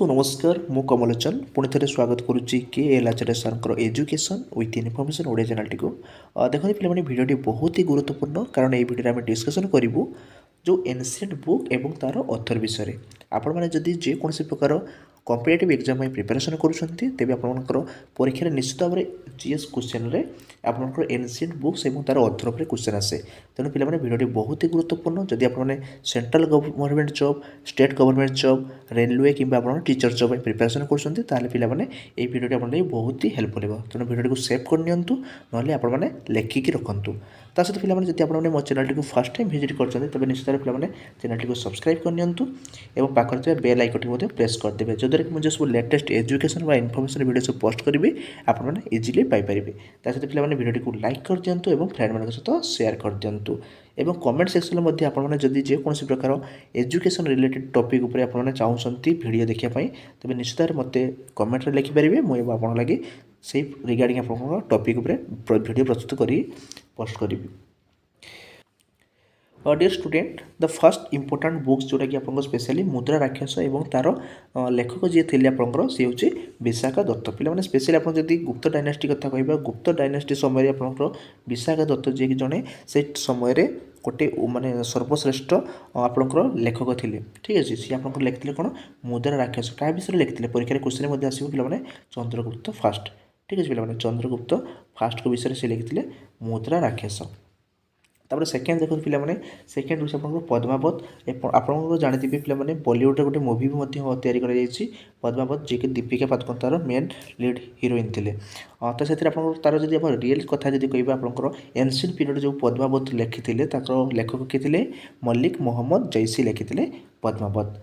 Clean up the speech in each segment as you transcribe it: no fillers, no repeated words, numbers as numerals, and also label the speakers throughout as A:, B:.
A: समस्त नमस्कार मु कमलोचन पुणी थे स्वागत करुच्ची के L Acharya sir education with information Odia channel को देखते पे भिडियो बहुत ही गुरुत्वपूर्ण कारण ये भिडियो आम डिस्कसन करूँ जो एनसीएंट बुक एवं तार अथर विषय आपण मैंने जदि जेकोसी प्रकार कॉम्पिटिटिव एग्जाम प्रिपरेशन करुँच तेज आपंकर परीक्षा निश्चित भाव में जीएस क्वेश्चन रे आपंकर एनसीएंट बुक्स और तार अथर पर क्वेश्चन आसे तेणु पे भिडियो बहुत ही गुरुत्वपूर्ण जदि आपने central government job state government job railway कि टीचर जॉब प्रिपरेशन करुँच पे ये भिडियो आप बहुत ही हेल्पफुल हो तेणु भिडियो को सेव करनी ना आपने लेखिकी रखुँ ता सहित पे जब आपने मो channel T first time visit कर तेज निश्चित पे चैनल टी सब्सक्राइब करनी और पाखे बेल आइकन को प्रेस करदे जद्वारा कि मुझे सब लेटेस्ट एजुकेशन व इनफर्मेशन वीडियो सब पोस्ट करी आपने इजिली पाइपर ता सहित पे भिडियो को लाइक कर दिंतु और फ्रेंड मान सहित सेयार कर दिंतु एवं कमेंट सेक्शन में आपने जदि जेकोसी प्रकार एजुकेशन रिलेटेड टॉपिक उपर आपने चाहते वीडियो देखापी तेज निश्चित भाव मत कमेंट लिखिपारे मुझे आप लगे से रिगार्डिंग आप टॉपिक उपर वीडियो प्रस्तुत कर पोस्ट करी dear student the first important books जोटा कि आपको स्पेशली मुद्रा राक्षस और तार लेखक जी थे आपंकर सी हूँ विशाखा दत्त पे स्पेशली आप गुप्त डायनास्टी कथा कह गुप्त डायनास्टी समय आपंकर विशाखा दत्त जी जड़े से समय गोटे माने सर्वश्रेष्ठ आपंकर लेखक थे ठीक अच्छे सी आप लिखते कौन मुद्रा राक्षस क्या विषय लिखते परीक्षा क्वेश्चन आसो पे चंद्रगुप्त फास्ट ठीक अच्छे पे चंद्रगुप्त फास्ट को विषय से लिखते मुद्रा राक्षस तापर सेकेंड देखो पे सेकेंड हूँ आप पद्मावत आप जानते पे बॉलीवुड गोटे मुवी भी या पद्मावत जी के दीपिका पादुकोण तार मेन लीड हिरोइन थे तो से तार जब आप रियल कथा जब कह आपंकर एनसीएंट पीरियड जो पद्मावत लिखी लेखक किए थे मल्लिक मोहम्मद जैसी लिखी पद्मावत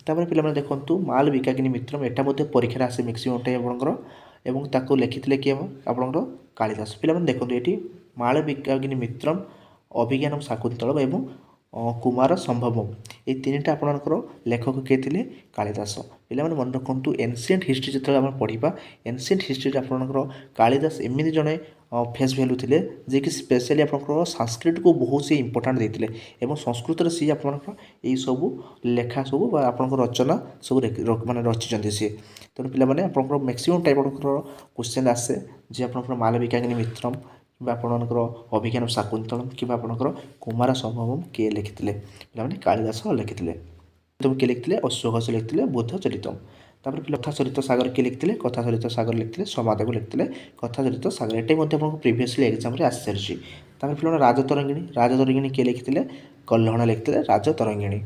A: तापर पे देखूँ माल विकागिनी मित्रम एटा परीक्षा आसे मैक्सिमम टाइम आपंकर लिखी किए आपंकर कालिदास पे देखो ये माल विकागिनी मित्रम अभिज्ञानम शाकुंतलम एवं कुमार संभवम ये तीन टा आपंकर लेखक किए थे कालिदास पे मन रखु एनसीएंट हिस्ट्री जो आम पढ़ा एनसीएंट हिस्ट्री आपंकर कालिदास एमती जड़े फेस भैल्यू थे जे कि स्पेशली आपंकर संस्कृत को बहुत सी इंपोर्टाट देते और संस्कृत सी आपंकर यही सब लेखा सब आपंकर रचना सब माने रचिंट सी तेणु पे आपंकर मैक्सिमम टाइप आपंकर क्वेश्चन आसे जे आपंकर माल विकागिनी मित्रम कि आपंकर अभिज्ञान शाकुंतलम कि आपंकर कुमार संभवम किए लिखिते पे कालिदास लिखिते तुम किए लिखते अश्वघोष लिखते बुद्ध चरितम तापर कथा चरित सागर किए लिखते कथा चरित सागर लिखते समादेव लिखते कथा चरित सागर ये प्रीवियसली एग्जाम आसी सारी पे राजतरंगिणी किए लिखते कल्हण लिखते राजतरंगिणी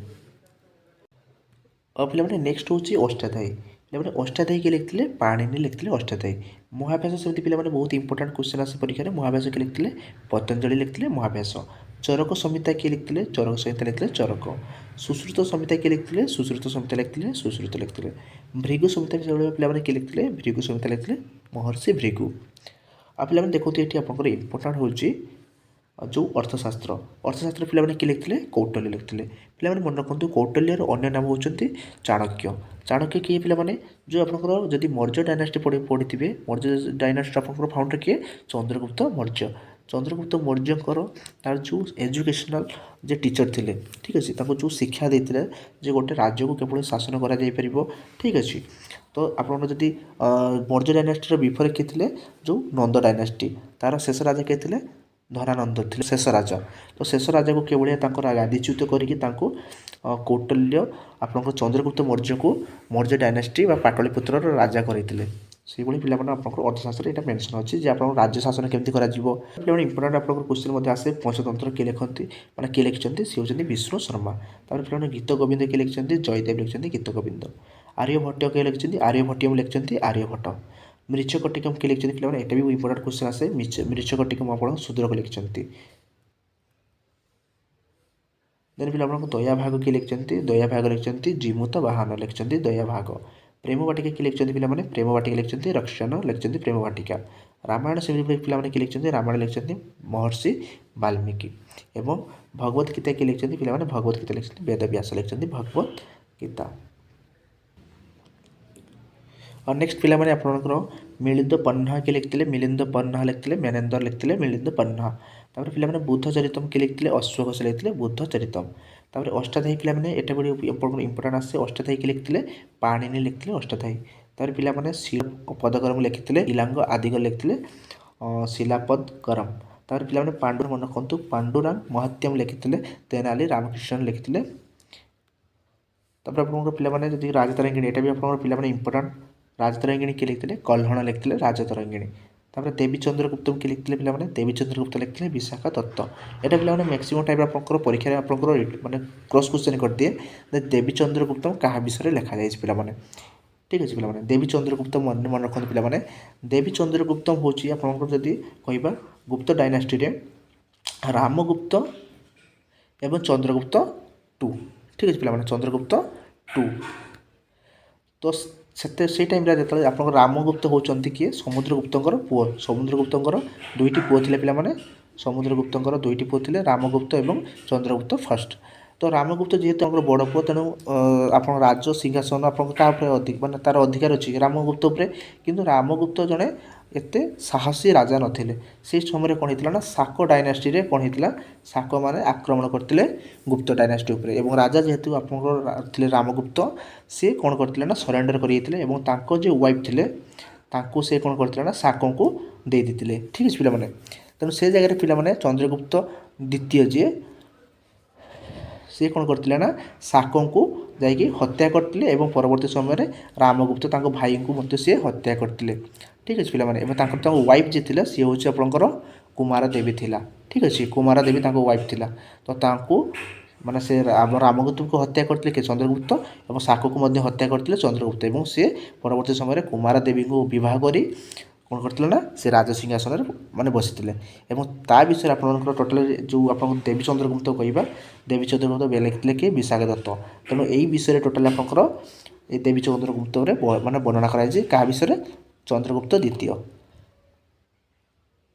A: और पे नेक्स्ट हूँ अष्टाध्यायी पे अष्टाध्यायी किए लिखते पाणिनि लिखते अष्टाध्यायी महाव्यास सेमती पे बहुत इंपोर्टाट क्वेश्चन आसे परीक्षा महाव्यास किए लिखते पतंजलि लिखते महाव्यास चरक संहिता किए लिखते चरक संहिता लिखते चरक सुश्रुत संहिता किए लिखते सुश्रुत संहिता लिखते सुश्रुत लिखते भृगु संहिता पे किए लिखते भृगु संहिता लिखते महर्षि भृगु आप पे देखते ये आपंकर इंपोर्टाट हूँ जो अर्थशास्त्र पे किए लिखते कौटल्य लिखते पे मन रखु कौटल्यर अन्य नाम होती चाणक्य चाणक्य किए पे जो आपंकर जदि मौर्य डायनास्टी पढ़ी मौर्य डायनास्टी आपंकर फाउंडर किए चंद्रगुप्त मौर्य चंद्रगुप्त मौर्यकर तार जो एजुकेशनल जे टीचर थे ठीक अच्छे जो शिक्षा देते जे गोटे राज्य को केवल शासन कर ठीक अच्छे तो आप जदि मौर्य डायनास्टी बिफोर किए थे जो नंद डायनास्टी तार शेष राजा किए थे धनानंद थे शेष राजा तो शेष राजा को केवल गादीच्युत करके कौटल्य आपंकर चंद्रगुप्त मौर्य को मौर्य डायनास्टी पाटलिपुत्र राजा करते से पे आपंकर अर्थशास्त्र यहाँ मेंशन अच्छी आप राज्य शासन केमती कर इंपोर्टाट आप क्वेश्चन आसे पंचतंत्र किए लिखती मैंने किए लिखिं सी होती विष्णु शर्मा पे गीत गोविंद किए लिखिं जयदेव लिखिं गीत गोविंद आर्यभट्ट किए लिखिं आर्यभट्टियम लिखिं आर्यभट्ट मृच्छकटिकम किए लिखिं पे यहाँ भी इंपोर्टाट क्वेश्चन आसे मृच्छकटिकम आप शूद्रक लिखिं देन पे आपको दया भाग किए लिखिं दया भाग लिखिं जीमूत वाहन लिखिं दया भाग प्रेम वाटिका किए लिखिं पे प्रेम वाटिका लिखिं रक्षण लिखिं प्रेम वाटिका रामायण से पे किए लिखिं रामायण लिखिं महर्षि वाल्मीकि एवं भगवत गीता किए लिखिं पे भगवत गीता लिखिं वेदव्यास लिखिं भगवत गीता और नेक्स्ट पे आपंकर मिलिंद पन्ना किए लिखते मिलिंद पन्ना लिखते मेनेन्द्र लिखते मिलिंद पन्ना पे बुद्ध चरितम किए लिखते अश्वघोष लिखते बुद्ध चरितम ତାପରେ ଅଷ୍ଟାଧ୍ୟାୟୀ ପିଲାମାନେ ଏଟା ଗୋଟେ ଇମ୍ପୋର୍ଟାଣ୍ଟ ଆସେ। ଅଷ୍ଟାଧ୍ୟାୟୀ କିଏ ଲେଖିଥିଲେ? ପାଣିନି ଲେଖିଥିଲେ ଅଷ୍ଟାଧ୍ୟାୟୀ। ତାପରେ ପିଲାମାନେ ଶିଳ ପଦକରମ ଲେଖିଥିଲେ, ଇଲାଙ୍ଗ ଆଦିଗ ଲେଖିଥିଲେ ଶିଲାପଦ କରମ। ତାପରେ ପିଲାମାନେ ପାଣ୍ଡୁ ମନେ ରଖନ୍ତୁ, ପାଣ୍ଡୁରାଙ୍ଗ ମହାତ୍ୟମ ଲେଖିଥିଲେ, ତେନାଲି ରାମକୃଷ୍ଣ ଲେଖିଥିଲେ। ତାପରେ ଆପଣଙ୍କର ପିଲାମାନେ ଯଦି ରାଜତରଙ୍ଗିଣୀ, ଏଟା ବି ଆପଣଙ୍କର ପିଲାମାନେ ଇମ୍ପୋର୍ଟାଣ୍ଟ। ରାଜତରଙ୍ଗିଣୀ କିଏ ଲେଖିଥିଲେ? କହ୍ଲଣ ଲେଖିଥିଲେ ରାଜତରଙ୍ଗିଣୀ। ତାପରେ ଦେବୀଚନ୍ଦ୍ର ଗୁପ୍ତ କିଏ ଲେଖିଥିଲେ ପିଲାମାନେ? ଦେବୀଚନ୍ଦ୍ର ଗୁପ୍ତ ଲେଖିଥିଲେ ବିଶାଖା ଦତ୍ତ। ଏଟା ପିଲାମାନେ ମ୍ୟାକ୍ସିମମ୍ ଟାଇମ୍ ଆପଣଙ୍କର ପରୀକ୍ଷାରେ ଆପଣଙ୍କର ମାନେ କ୍ରସ୍ କ୍ୱେଶ୍ଚନ୍ କରିଦିଏ ଯେ ଦେବୀଚନ୍ଦ୍ର ଗୁପ୍ତ କାହା ବିଷୟରେ ଲେଖାଯାଇଛି ପିଲାମାନେ। ঠিক আছে ପିଲାମାନେ, ଦେବୀଚନ୍ଦ୍ରଗୁପ୍ତ ମନେ ରଖନ୍ତୁ ପିଲାମାନେ। ଦେବୀଚନ୍ଦ୍ରଗୁପ୍ତ ହେଉଛି ଆପଣଙ୍କର ଯଦି କହିବା ଗୁପ୍ତ ଡାଇନାଷ୍ଟିରେ ରାମଗୁପ୍ତ ଏବଂ ଚନ୍ଦ୍ରଗୁପ୍ତ ଟୁ। ঠিক ଅଛି ପିଲାମାନେ, ଚନ୍ଦ୍ରଗୁପ୍ତ ଟୁ। ତ ସେଇ ଟାଇମ୍ରେ ଯେତେବେଳେ ଆପଣଙ୍କର ରାମଗୁପ୍ତ ହେଉଛନ୍ତି କିଏ? ସମୁଦ୍ରଗୁପ୍ତଙ୍କର ପୁଅ। ସମୁଦ୍ରଗୁପ୍ତଙ୍କର ଦୁଇଟି ପୁଅ ଥିଲେ ପିଲାମାନେ। ସମୁଦ୍ରଗୁପ୍ତଙ୍କର ଦୁଇଟି ପୁଅ ଥିଲେ, ରାମଗୁପ୍ତ ଏବଂ ଚନ୍ଦ୍ରଗୁପ୍ତ ଫାର୍ଷ୍ଟ। ତ ରାମଗୁପ୍ତ ଯେହେତୁ ଆମର ବଡ଼ ପୁଅ, ତେଣୁ ଆପଣ ରାଜ ସିଂହାସନ ଆପଣଙ୍କ କାହା ଉପରେ ଅଧିକ ମାନେ ତା'ର ଅଧିକାର ଅଛି ରାମଗୁପ୍ତ ଉପରେ। କିନ୍ତୁ ରାମଗୁପ୍ତ ଜଣେ ଏତେ ସାହସୀ ରାଜା ନଥିଲେ। ସେହି ସମୟରେ କ'ଣ ହେଇଥିଲା ନା, ଶାକ ଡାଇନାଷ୍ଟିରେ କ'ଣ ହେଇଥିଲା, ଶାକମାନେ ଆକ୍ରମଣ କରିଥିଲେ ଗୁପ୍ତ ଡାଇନାଷ୍ଟି ଉପରେ। ଏବଂ ରାଜା ଯେହେତୁ ଆପଣଙ୍କର ଥିଲେ ରାମଗୁପ୍ତ, ସିଏ କ'ଣ କରିଥିଲେ ନା ସରେଣ୍ଡର କରିଯାଇଥିଲେ ଏବଂ ତାଙ୍କ ଯେ ୱାଇଫ୍ ଥିଲେ ତାଙ୍କୁ ସେ କ'ଣ କରିଥିଲେ ନା ଶାକଙ୍କୁ ଦେଇ ଦେଇଥିଲେ। ଠିକ୍ ଅଛି ପିଲାମାନେ। ତେଣୁ ସେ ଜାଗାରେ ପିଲାମାନେ ଚନ୍ଦ୍ରଗୁପ୍ତ ଦ୍ୱିତୀୟ ଯିଏ, ସିଏ କ'ଣ କରିଥିଲେ ନା ଶାକଙ୍କୁ ଯାଇକି ହତ୍ୟା କରିଥିଲେ ଏବଂ ପରବର୍ତ୍ତୀ ସମୟରେ ରାମଗୁପ୍ତ ତାଙ୍କ ଭାଇଙ୍କୁ ମଧ୍ୟ ସିଏ ହତ୍ୟା କରିଥିଲେ। ଠିକ୍ ଅଛି ପିଲାମାନେ। ଏବଂ ତାଙ୍କ ୱାଇଫ୍ ଯିଏ ଥିଲା ସିଏ ହେଉଛି ଆପଣଙ୍କର କୁମାର ଦେବୀ ଥିଲା। ଠିକ୍ ଅଛି, କୁମାର ଦେବୀ ତାଙ୍କ ୱାଇଫ୍ ଥିଲା। ତ ତାଙ୍କୁ ମାନେ ସେ ରାମଗୁପ୍ତଙ୍କୁ ହତ୍ୟା କରିଥିଲେ କିଏ? ଚନ୍ଦ୍ରଗୁପ୍ତ। ଏବଂ ଶାକକୁ ମଧ୍ୟ ହତ୍ୟା କରିଥିଲେ ଚନ୍ଦ୍ରଗୁପ୍ତ। ଏବଂ ସିଏ ପରବର୍ତ୍ତୀ ସମୟରେ କୁମାର ଦେବୀଙ୍କୁ ବିବାହ କରି କ'ଣ କରିଥିଲେ ନା ସେ ରାଜସିଂହାସନରେ ମାନେ ବସିଥିଲେ। ଏବଂ ତା ବିଷୟରେ ଆପଣଙ୍କର ଟୋଟାଲି ଯେଉଁ ଆପଣଙ୍କ ଦେବୀଚନ୍ଦ୍ରଗୁପ୍ତ କହିବା, ଦେବୀଚନ୍ଦ୍ରଗୁପ୍ତ ଲେଖିଥିଲେ କିଏ? ବିଶାଖା ଦତ୍ତ। ତେଣୁ ଏଇ ବିଷୟରେ ଟୋଟାଲି ଆପଣଙ୍କର এই ଦେବୀଚନ୍ଦ୍ରଗୁପ୍ତରେ ମାନେ ବର୍ଣ୍ଣନା କରାଯାଇଛି। କାହା ବିଷୟରେ? ଚନ୍ଦ୍ରଗୁପ୍ତ ଦ୍ୱିତୀୟ।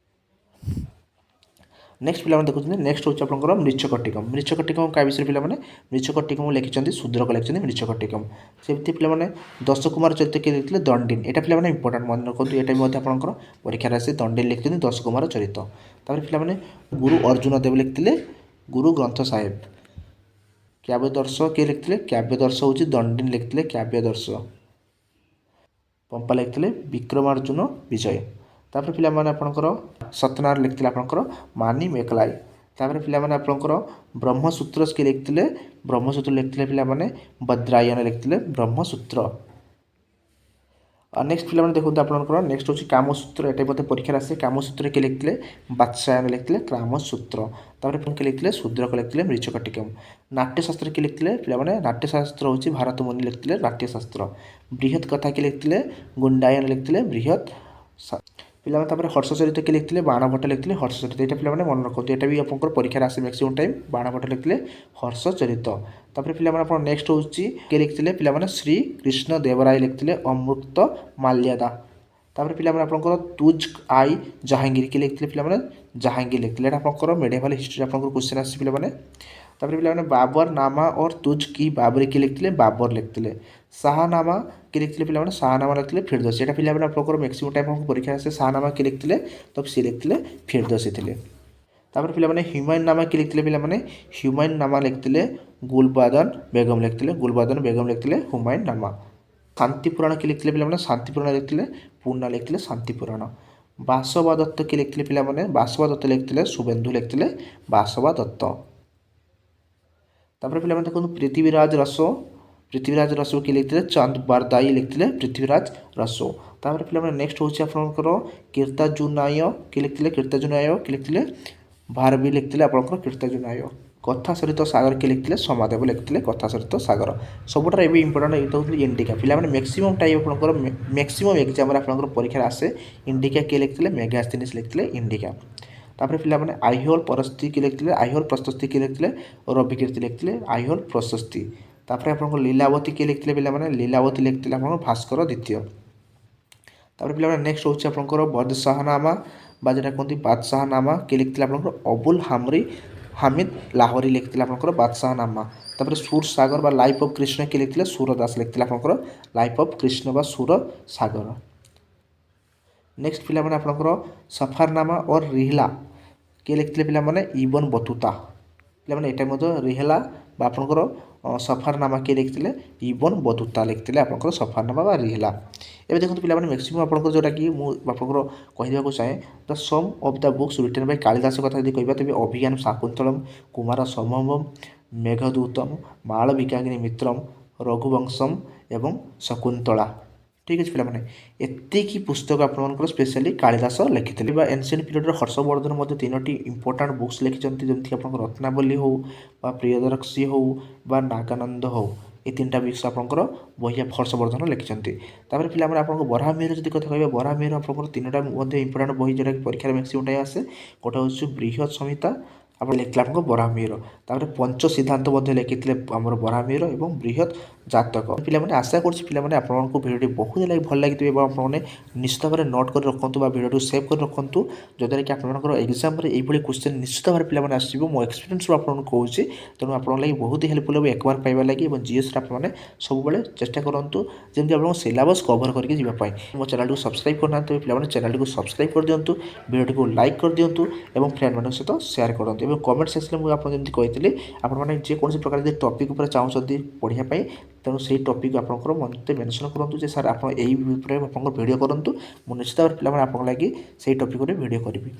A: ନେକ୍ସଟ ପିଲାମାନେ ଦେଖୁଛନ୍ତି, ନେକ୍ସଟ ହେଉଛି ଆପଣଙ୍କର ମୃଚ୍ଛକଟିକମ୍। ମୃଚ୍ଛକଟିକମ୍ କାହା ବିଷୟରେ ପିଲାମାନେ? ମୃଚ୍ଛକଟିକମ୍ ଲେଖିଛନ୍ତି ଶୂଦ୍ରକ ଲେଖିଛନ୍ତି ମୃଚ୍ଛକଟିକମ୍। ସେମିତି ପିଲାମାନେ ଦଶକୁମାର ଚରିତ୍ର କିଏ ଲେଖିଥିଲେ? ଦଣ୍ଡିନ। ଏଇଟା ପିଲାମାନେ ଇମ୍ପୋର୍ଟାଣ୍ଟ ମନେ ରଖନ୍ତୁ, ଏଇଟା ବି ମଧ୍ୟ ଆପଣଙ୍କର ପରୀକ୍ଷାରେ ଆସେ। ଦଣ୍ଡିନ ଲେଖିଛନ୍ତି ଦଶକୁମାର ଚରିତ୍ର। ତାପରେ ପିଲାମାନେ ଗୁରୁ ଅର୍ଜୁନ ଦେବ ଲେଖିଥିଲେ ଗୁରୁ ଗ୍ରନ୍ଥ ସାହେବ। କାବ୍ୟଦର୍ଶ କିଏ ଲେଖିଥିଲେ? କାବ୍ୟଦର୍ଶ ହେଉଛି ଦଣ୍ଡିନ ଲେଖିଥିଲେ କାବ୍ୟଦର୍ଶ। ପମ୍ପା ଲେଖିଥିଲେ ବିକ୍ରମାର୍ଜୁନ ବିଜୟ। ତାପରେ ପିଲାମାନେ ଆପଣଙ୍କର ସତ୍ୟନାରାୟଣ ଲେଖିଥିଲେ ଆପଣଙ୍କର ମାନି ମେକଲାଇ। ତାପରେ ପିଲାମାନେ ଆପଣଙ୍କର ବ୍ରହ୍ମସୂତ୍ର କିଏ ଲେଖିଥିଲେ? ବ୍ରହ୍ମସୂତ୍ର ଲେଖିଥିଲେ ପିଲାମାନେ ବଦ୍ରାୟନ ଲେଖିଥିଲେ ବ୍ରହ୍ମସୂତ୍ର। ନେକ୍ସଟ ପିଲାମାନେ ଦେଖନ୍ତୁ ଆପଣଙ୍କର ନେକ୍ସଟ ହେଉଛି କାମସୂତ୍ର। ଏଟା ମଧ୍ୟ ପରୀକ୍ଷାରେ ଆସେ। କାମସୂତ୍ର କିଏ ଲେଖିଥିଲେ? ବାତ୍ସାୟନ ଲେଖିଥିଲେ କାମସୂତ୍ର। ତାପରେ କିଏ ଲେଖିଥିଲେ? ଶୂଦ୍ରକ ଲେଖିଥିଲେ ମୃଚ୍ଛକଟିକମ୍। ନାଟ୍ୟଶାସ୍ତ୍ର କିଏ ଲେଖିଥିଲେ? ପିଲାମାନେ ନାଟ୍ୟଶାସ୍ତ୍ର ହେଉଛି ଭାରତମୁନି ଲେଖିଥିଲେ ନାଟ୍ୟଶାସ୍ତ୍ର। ବୃହତ୍ କଥା କିଏ ଲେଖିଥିଲେ? ଗୁଣ୍ଡାୟନ ଲେଖିଥିଲେ ବୃହତ୍। ପିଲାମାନେ ତାପରେ ହର୍ଷଚରିତ କିଏ ଲେଖିଥିଲେ? ବାଣଭଟ୍ଟ ଲେଖିଥିଲେ ହର୍ଷଚରିତ। ଏଇଟା ପିଲାମାନେ ମନେ ରଖନ୍ତୁ, ଏଇଟା ବି ଆପଣଙ୍କର ପରୀକ୍ଷାରେ ଆସେ ମ୍ୟାକ୍ସିମମ୍ ଟାଇମ୍। ବାଣଭଟ୍ଟ ଲେଖିଥିଲେ ହର୍ଷଚରିତ। ତାପରେ ପିଲାମାନେ ଆପଣ ନେକ୍ସଟ ହେଉଛି କିଏ ଲେଖିଥିଲେ? ପିଲାମାନେ ଶ୍ରୀ କୃଷ୍ଣ ଦେବରାୟ ଲେଖିଥିଲେ ଅମୃତ ମାଲ୍ୟଦା। ତାପରେ ପିଲାମାନେ ଆପଣଙ୍କର ତୁଜ ଆଇ ଜାହାଙ୍ଗୀର କିଏ ଲେଖିଥିଲେ? ପିଲାମାନେ ଜାହାଙ୍ଗୀର ଲେଖିଥିଲେ। ଏଇଟା ଆପଣଙ୍କର ମେଡିଭାଲ ହିଷ୍ଟ୍ରି ଆପଣଙ୍କର କ୍ୱେଶ୍ଚନ୍ ଆସିଛି ପିଲାମାନେ। ତାପରେ ପିଲାମାନେ ବାବର ନାମା और तुझ की बाबरी କିଏ ଲେଖିଥିଲେ? ବାବର ଲେଖିଥିଲେ। ଶାହନାମା କିଏ ଲେଖିଥିଲେ? ପିଲାମାନେ ଶାହନାମା ଲେଖିଥିଲେ ଫିରଦୋସୀ। ଏଇଟା ପିଲାମାନେ ଆପଣଙ୍କର ମ୍ୟାକ୍ସିମମ୍ ଟାଇମ୍ ଆପଣଙ୍କ ପରୀକ୍ଷା ଆସେ। ଶାହନାମା କିଏ ଲେଖିଥିଲେ? ତ ସିଏ ଲେଖିଥିଲେ ଫିରଦୋସୀ ଥିଲେ। ତାପରେ ପିଲାମାନେ ହ୍ୟୁମାୟୁନ୍ ନାମା କିଏ ଲେଖିଥିଲେ? ପିଲାମାନେ ହ୍ୟୁମାୟୁନ୍ ନାମା ଲେଖିଥିଲେ ଗୁଲବାଦନ ବେଗମ ଲେଖିଥିଲେ। ଗୁଲବାଦନ ବେଗମ ଲେଖିଥିଲେ ହୁମାୟୁନ୍ ନାମା। ଶାନ୍ତି ପୁରାଣ କିଏ ଲେଖିଥିଲେ? ପିଲାମାନେ ଶାନ୍ତି ପୁରାଣ ଲେଖିଥିଲେ ପୂର୍ଣ୍ଣା ଲେଖିଥିଲେ ଶାନ୍ତି ପୁରାଣ। ବାସବା ଦତ୍ତ କିଏ ଲେଖିଥିଲେ? ପିଲାମାନେ ବାସବା ଦତ୍ତ ଲେଖିଥିଲେ ଶୁଭେନ୍ଦୁ ଲେଖିଥିଲେ ବାସବା ଦତ୍ତ। ତାପରେ ପିଲାମାନେ ଦେଖନ୍ତୁ ପୃଥ୍ୱୀରାଜ ରସୋ। ପୃଥ୍ୱୀରାଜ ରସୋ କିଏ ଲେଖିଥିଲେ? ଚାନ୍ଦ ବାରଦାଇ ଲେଖିଥିଲେ ପୃଥ୍ୱୀରାଜ ରସୋ। ତାପରେ ପିଲାମାନେ ନେକ୍ସଟ ହେଉଛି ଆପଣଙ୍କର କୀର୍ତ୍ତାର୍ଜୁନାୟ କିଏ ଲେଖିଥିଲେ? କୀର୍ତ୍ତାର୍ଜୁନାୟ କିଏ ଲେଖିଥିଲେ? ଭାରବୀ ଲେଖିଥିଲେ ଆପଣଙ୍କର କୀର୍ତ୍ତାର୍ଜୁନାୟ। କଥା ସରିତ ସାଗର କିଏ ଲେଖିଥିଲେ? ସମାଦେବ ଲେଖିଥିଲେ କଥା ସରିତ ସାଗର। ସବୁଠାରୁ ଏବେ ଇମ୍ପୋର୍ଟାଣ୍ଟ ଏଇଟା ହେଉଛି ଇଣ୍ଡିକା। ପିଲାମାନେ ମ୍ୟାକ୍ସିମମ୍ ଟାଇମ୍ ଆପଣଙ୍କର ମ୍ୟାକ୍ସିମମ୍ ଏକ୍ଜାମ୍ରେ ଆପଣଙ୍କର ପରୀକ୍ଷାରେ ଆସେ। ଇଣ୍ଡିକା କିଏ ଲେଖିଥିଲେ? ମେଗାସ୍ଥିନିସ୍ ଲେଖିଥିଲେ ଇଣ୍ଡିକା। ତାପରେ ପିଲାମାନେ ଆଇହୋଲ ପରସ୍ତି କିଏ ଲେଖିଥିଲେ? ଆଇହୋଲ ପ୍ରଶସ୍ତି କିଏ ଲେଖିଥିଲେ? ରବିକୀର୍ତ୍ତି ଲେଖିଥିଲେ ଆଇହୋଲ ପ୍ରଶସ୍ତି। ତାପରେ ଆପଣଙ୍କ ଲୀଳାବତୀ କିଏ ଲେଖିଥିଲେ? ପିଲାମାନେ ଲୀଳାବତୀ ଲେଖିଥିଲେ ଆପଣଙ୍କର ଭାସ୍କର ଦ୍ୱିତୀୟ। ତାପରେ ପିଲାମାନେ ନେକ୍ସଟ ହେଉଛି ଆପଣଙ୍କର ବଦଶାହନାମା ବା ଯେଟା କୁହନ୍ତି ବାଦଶାହନାମା କିଏ ଲେଖିଥିଲେ? ଆପଣଙ୍କର ଅବୁଲ ହାମିଦ ଲାହୋରୀ ଲେଖିଥିଲେ ଆପଣଙ୍କର ବାଦଶାହନାମା। ତାପରେ ସୁର ସାଗର ବା ଲାଇଫ୍ ଅଫ୍ କୃଷ୍ଣ କିଏ ଲେଖିଥିଲେ? ସୁର ଦାସ ଲେଖିଥିଲେ ଆପଣଙ୍କର ଲାଇଫ୍ ଅଫ୍ କୃଷ୍ଣ ବା ସୁର ସାଗର। ନେକ୍ସଟ ପିଲାମାନେ ଆପଣଙ୍କର ସଫରନାମା और रिहला କିଏ ଲେଖିଥିଲେ? ପିଲାମାନେ ଇବନ ବତୁତା। ପିଲାମାନେ ଏଇଟା ମଧ୍ୟ ରିହେଲା বা ଆପଣଙ୍କର ସଫରନାମା କିଏ ଲେଖିଥିଲେ ଇବନ ବତୁତା ଲେଖିଥିଲେ ଆପଣଙ୍କର ସଫରନାମା ବା ରିହେଲା। ଏବେ ଦେଖନ୍ତୁ ପିଲାମାନେ ମ୍ୟାକ୍ସିମମ୍ ଆପଣଙ୍କର ଯେଉଁଟାକି ମୁଁ ଆପଣଙ୍କର କହିବାକୁ ଚାହେଁ the some of the books written by Kalidas କଥା ଯଦି କହିବା ତେବେ ଅଭିଜ୍ଞାନ ଶାକୁନ୍ତଳମ୍ କୁମାର ସମ୍ଭବମ୍ ମେଘଦୂତମ୍ ମାଳବିକାଗ୍ନି ମିତ୍ରମ୍ ରଘୁବଂଶମ୍ ଏବଂ ଶକୁନ୍ତଳା। ঠিক ଅଛି ପିଲାମାନେ ଏତିକି ପୁସ୍ତକ ଆପଣଙ୍କର ସ୍ପେଶାଲି କାଳିଦାସ ଲେଖିଥିଲେ ବା ଏନସିଏଣ୍ଟ ପିରିୟଡ଼ର ହର୍ଷବର୍ଦ୍ଧନ ମଧ୍ୟ ତିନୋଟି ଇମ୍ପୋର୍ଟାଣ୍ଟ ବୁକ୍ସ ଲେଖିଛନ୍ତି ଯେମିତିକି ଆପଣଙ୍କ ରତ୍ନାବଳୀ ହେଉ ବା ପ୍ରିୟଦର୍ଶୀ ହେଉ ବା ନାଗାନନ୍ଦ ହେଉ ଏ ତିନିଟା ବୁକ୍ସ ଆପଣଙ୍କର ବହି ହର୍ଷବର୍ଦ୍ଧନ ଲେଖିଛନ୍ତି। ତାପରେ ପିଲାମାନେ ଆପଣଙ୍କ ବରାହମିହିର ଯଦି କଥା କହିବା ବରାହମିହିର ଆପଣଙ୍କର ତିନୋଟା ମଧ୍ୟ ଇମ୍ପୋର୍ଟାଣ୍ଟ ବହି ଯେଉଁଟାକି ପରୀକ୍ଷାରେ ମ୍ୟାକ୍ସିମମ୍ ଟାଇମ୍ ଆସେ ଗୋଟେ ହେଉଛି ବୃହତ ସଂହିତା ଆପଣ ଲେଖିଥିଲେ ଆପଣଙ୍କ ବରାହମିହିର ତାପରେ ପଞ୍ଚ ସିଦ୍ଧାନ୍ତ ମଧ୍ୟ ଲେଖିଥିଲେ ଆମର ବରାହମିହିର ଏବଂ ବୃହତ ଜାତକ। ପିଲାମାନେ ଆଶା କରୁଛି ପିଲାମାନେ ଆପଣଙ୍କୁ ଭିଡ଼ିଓଟି ବହୁତ ଭଲ ଲାଗିଥିବ ଏବଂ ଆପଣମାନେ ନିଶ୍ଚିତ ଭାବରେ ନୋଟ୍ କରି ରଖନ୍ତୁ ବା ଭିଡ଼ିଓଟି ସେଭ୍ କରି ରଖନ୍ତୁ ଯଦ୍ୱାରା କି ଆପଣଙ୍କର ଏକ୍ଜାମ୍ରେ ଏଇଭଳି କ୍ୱେଶ୍ଚନ୍ ନିଶ୍ଚିତ ଭାବରେ ପିଲାମାନେ ଆସିବ ମୋ ଏକ୍ସପିରିଏନ୍ସରୁ ଆପଣଙ୍କୁ କହୁଛି ତେଣୁ ଆପଣଙ୍କ ଲାଗି ବହୁତ ହେଲ୍ପଫୁଲ୍ ହେବ 1 ମାର୍କ ପାଇବା ଲାଗି ଏବଂ ଜିଏସ୍ରେ ଆପଣମାନେ ସବୁବେଳେ ଚେଷ୍ଟା କରନ୍ତୁ ଯେମିତି ଆପଣଙ୍କ ସିଲାବସ୍ କଭର୍ କରିକି ଯିବା ପାଇଁ। ମୋ ଚ୍ୟାନେଲକୁ ସବସ୍କ୍ରାଇବ୍ କରିନାହାନ୍ତି ତେବେ ପିଲାମାନେ ଚ୍ୟାନେଲଟିକୁ ସବସ୍କ୍ରାଇବ୍ କରିଦିଅନ୍ତୁ ଭିଡ଼ିଓଟିକୁ ଲାଇକ୍ କରିଦିଅନ୍ତୁ ଏବଂ ଫ୍ରେଣ୍ଡମାନଙ୍କ ସହିତ ସେୟାର କରନ୍ତୁ ଏବଂ କମେଣ୍ଟ ସେକ୍ସନରେ ମୁଁ ଆପଣ ଯେମିତି କହିଥିଲି ଆପଣମାନେ ଯେକୌଣସି ପ୍ରକାର ଯଦି ଟପିକ୍ ଉପରେ ଚାହୁଁଛନ୍ତି ପଢ଼ିବା ପାଇଁ ତେଣୁ ସେଇ ଟପିକ୍ ଆପଣଙ୍କର ମୋତେ ମେନସନ୍ କରନ୍ତୁ ଯେ ସାର୍ ଆପଣ ଏଇ ଉପରେ ଆପଣଙ୍କର ଭିଡ଼ିଓ କରନ୍ତୁ ମୁଁ ନିଶ୍ଚିତ ଭାବରେ ପିଲାମାନେ ଆପଣଙ୍କ ଲାଗି ସେଇ ଟପିକ୍ ଉପରେ ଭିଡ଼ିଓ କରିବି।